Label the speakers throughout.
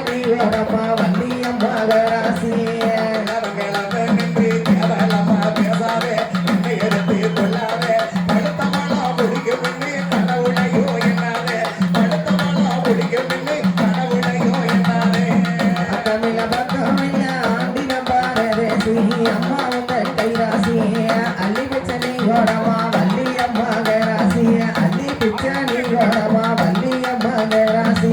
Speaker 1: நீ ஓடமா வள்ளியம்மா ராசி அம்மா உங்க கைராசி அள்ளி பிச்சை நீ ஓடமா வள்ளியம்மா ராசி அள்ளி பிச்சை நீ ஓடமா வள்ளியம்மா ராசி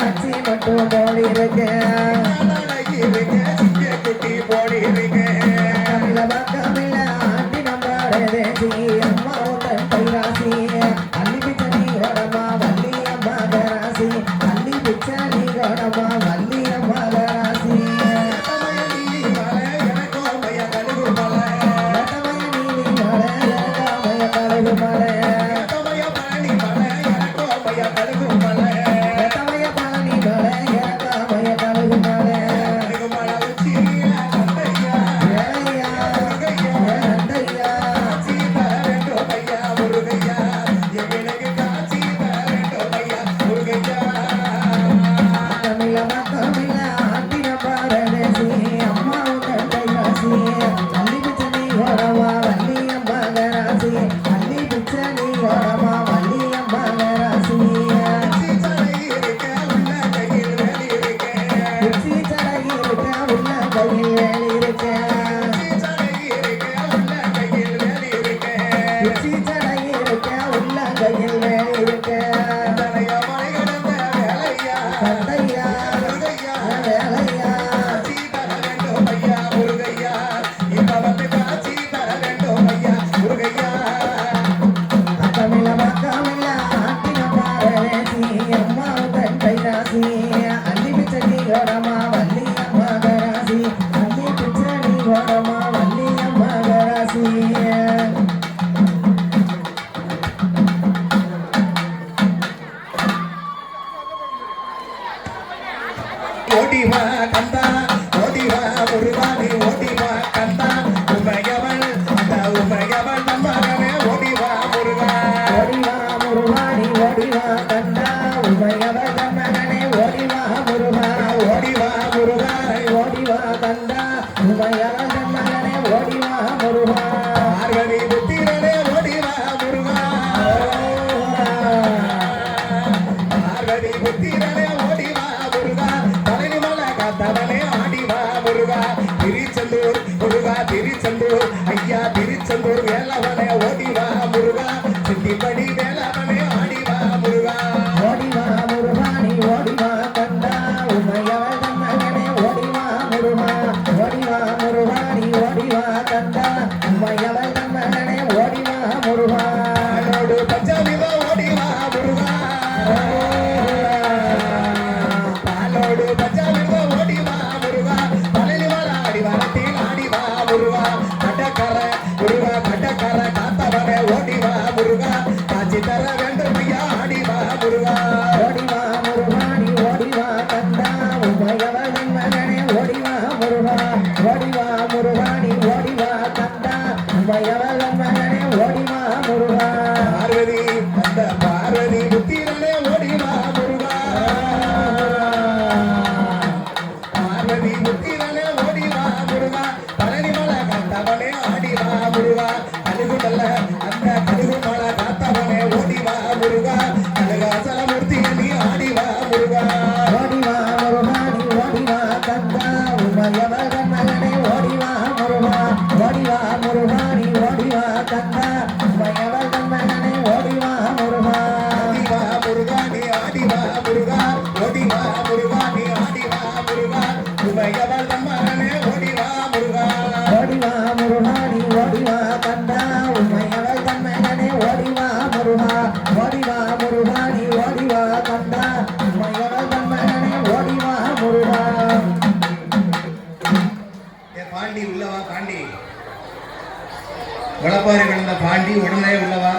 Speaker 1: அச்சி மட்டும் போலி இருக்கு குட்டி போலி இருக்கு பக்கமில்ல ஆண்டி நம்பாடு தேசி அம்மா உங்க கைராசி அள்ளி பிச்சை நீ ஓடமா வள்ளியம்மா ராசி அள்ளி பிச்சை நீ ஓடமா வள்ளியம்மா ராசி ஓடிவா கந்தா ஓடிவா முருகானி ஓடிவா கந்தா உமையவள் அந்த உமையவள் நம்மகனே ஓடிவா முருகா ஓடிவா முருகானி ஓடிவா கந்தா உமையவள் நம்மகனே ஓடிவா முருகா ஓடிவா முருகானி ஓடிவா கந்தா உமையவள் நம்மகனே ஓடிவா முருகா பார்வதி புத்திரனே ஓடிவா முருகா பார்வதி புத்திரனே ஓடிவா முருகா திருச்செந்தூர் முருகா திருச்செந்தூர் ஐயா திருச்செந்தூர் வேலவனே ஓடிவா முருகா சித்திப்படி வேலவனே ஆடிவா முருகா ஓடிவா முருகானி ஓடிவா கந்தா உமையவள் மகனே ஓடிவா முருகா ஓடிவா முருகானி ஓடிவா கந்தா உமையவள் மகனே ஓடிவா முருகா பஞ்சமிவ ஓடிவா முருகா பாலோடு பஞ்சமிவ ஓடிவா முருகா முருகா கடற்கரை காத்தவனே ஓடிவா முருகா காட்சி தர வேண்டும் ஐயா ஆடிவா முருகா ஓடிவா முருகானி ஓடிவா கந்தா உமையவள் மகனே ஓடிவா முருகா ஓடிவா முருகானி ஓடிவா கந்தா உமையவள் மகனே ஓடிவா முருகா பார்வதி அந்த பார்வதி புத்திரனே ஓடிவா முருகா பார்வதி புத்திரனே ஓடிவா முருகா பழனிமலை காத்தவனே ஆடிவா முருகா கழுகுமல்ல அந்த கழுகுமலை காத்தவனே ஓடிவா முருகா கனகாசலமூர்த்தி நீ ஆடிவா முருகா ஓடிவா முருகானி ஓடிவா கந்தா உமையவள் மகனே ஓடிவா முருகா ஓடிவா முருகானி ஓடிவா கந்தா உமையவள் மகனே ஓடிவா முருகா ஓடிவா முருகானி ஆடிவா முருகா ஓடிவா முருகானி ஆடிவா முருகா உமையவள் மகனே ஓடிவா முருகா ஓடிவா முருகானி ஓடிவா கந்தா உமையவள் மகனே ஓடிவா முருகா ஓடிவா முருகானி ஓடிவா கந்தா உமையவள் மகனே ஓடிவா முருகா பாண்டி உள்ளவா பாண்டி வளப்பாறை கிடந்த பாண்டி உடனே உள்ளவா